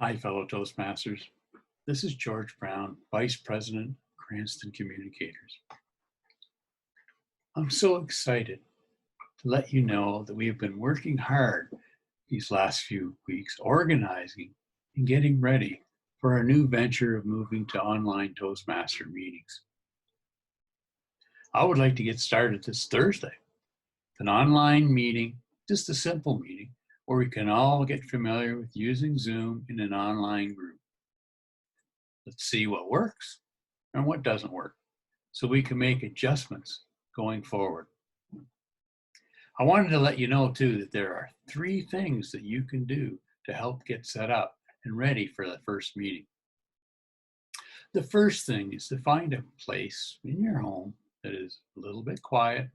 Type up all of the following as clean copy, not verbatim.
Hi, fellow Toastmasters. This is George Brown, Vice President, Cranston Communicators. I'm so excited to let you know that we have been working hard these last few weeks, organizing and getting ready for our new venture of moving to online Toastmaster meetings. I would like to get started this Thursday, an online meeting, just a simple meeting, where we can all get familiar with using Zoom in an online group. Let's see what works and what doesn't work so we can make adjustments going forward. I wanted to let you know too that there are 3 things that you can do to help get set up and ready for the first meeting. The first thing is to find a place in your home that is a little bit quiet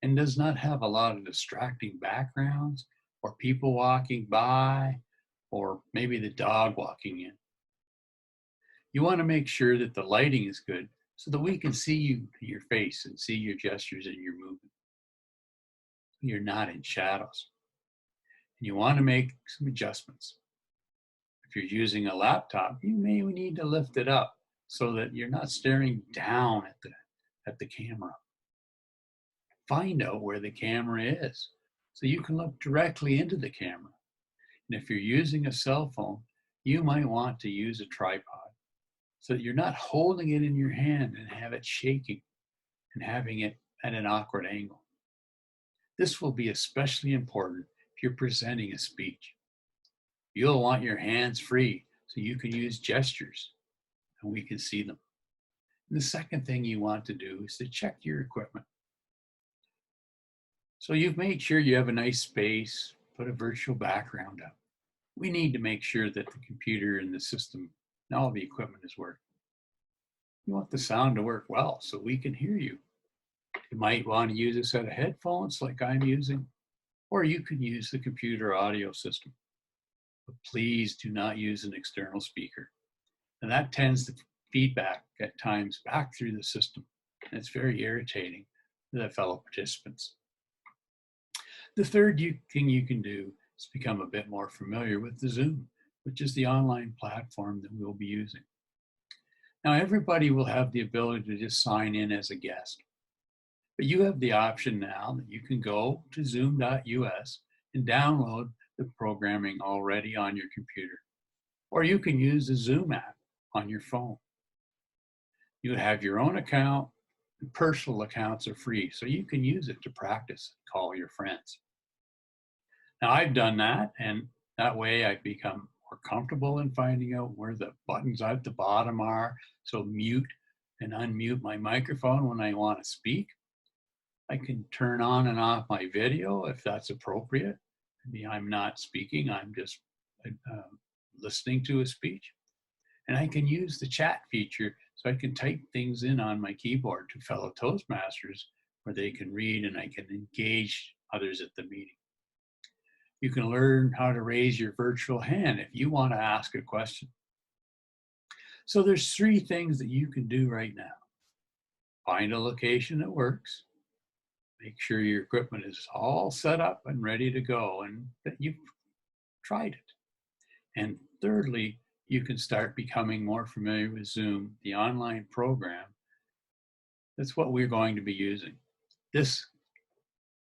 and does not have a lot of distracting backgrounds or people walking by or maybe the dog walking in. You want to make sure that the lighting is good so that we can see you, your face, and see your gestures and your movement. You're not in shadows. And you want to make some adjustments. If you're using a laptop, you may need to lift it up so that you're not staring down at the camera. Find out where the camera is so you can look directly into the camera. And if you're using a cell phone, you might want to use a tripod so that you're not holding it in your hand and have it shaking and having it at an awkward angle. This will be especially important if you're presenting a speech. You'll want your hands free so you can use gestures and we can see them. And the second thing you want to do is to check your equipment. So you've made sure you have a nice space, put a virtual background up. We need to make sure that the computer and the system and all the equipment is working. You want the sound to work well so we can hear you. You might want to use a set of headphones like I'm using, or you can use the computer audio system. But please do not use an external speaker. And that tends to feedback at times back through the system. And it's very irritating to the fellow participants. The third thing you can do is become a bit more familiar with the Zoom, which is the online platform that we'll be using. Now, everybody will have the ability to just sign in as a guest. But you have the option now that you can go to zoom.us and download the programming already on your computer. Or you can use the Zoom app on your phone. You have your own account, and personal accounts are free, so you can use it to practice and call your friends. Now, I've done that, and that way I've become more comfortable in finding out where the buttons at the bottom are, so mute and unmute my microphone when I want to speak. I can turn on and off my video if that's appropriate. Maybe I'm not speaking, I'm just listening to a speech. And I can use the chat feature so I can type things in on my keyboard to fellow Toastmasters where they can read and I can engage others at the meeting. You can learn how to raise your virtual hand if you want to ask a question. So there's 3 things that you can do right now. Find a location that works. Make sure your equipment is all set up and ready to go and that you've tried it. And thirdly, you can start becoming more familiar with Zoom, the online program. That's what we're going to be using. This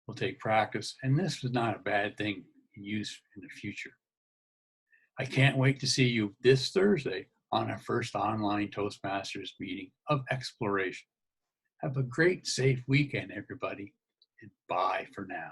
will take practice, and this is not a bad thing to use in the future. I can't wait to see you this Thursday on our first online Toastmasters meeting of exploration. Have a great, safe weekend, everybody, and bye for now.